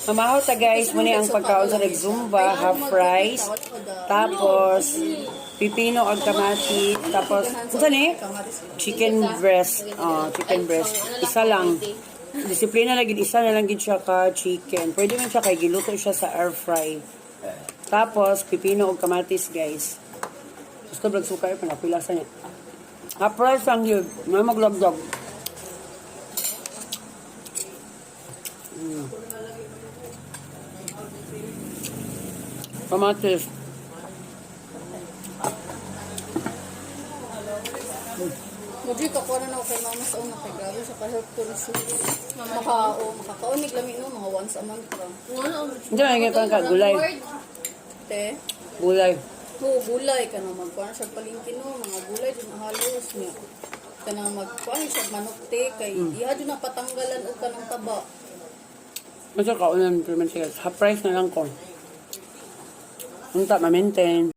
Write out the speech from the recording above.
Mamahaw ta guys, muna ang pagkaon sa Zumba, half rice, tapos pipino ag kamati, tapos unsa ni? Chicken breast, chicken breast. Isa lang. Disiplina lagi isa na lang gid siya ka chicken. Pwede man siya kay giluto siya sa air fry. Tapos pipino ag kamatis guys. Gusto blag suka pa na pilasa niya. Half rice lang yun, may maglagdag. Kamatis. Mudri ka na ako kay mama sa una kay grabe sa ka-health conscious. Makakaunig lami no mga once a month ra. Hindi na nga ka gulay. Te, Gulay. gulay ka na magkuhan siya palingkin no, mga gulay din halos niya. Ka na magkuhan siya manok te kay diha jud na patanggalan og kanang taba. Masya kaunan implement siya. Half price na lang ko. Unta ma-maintain.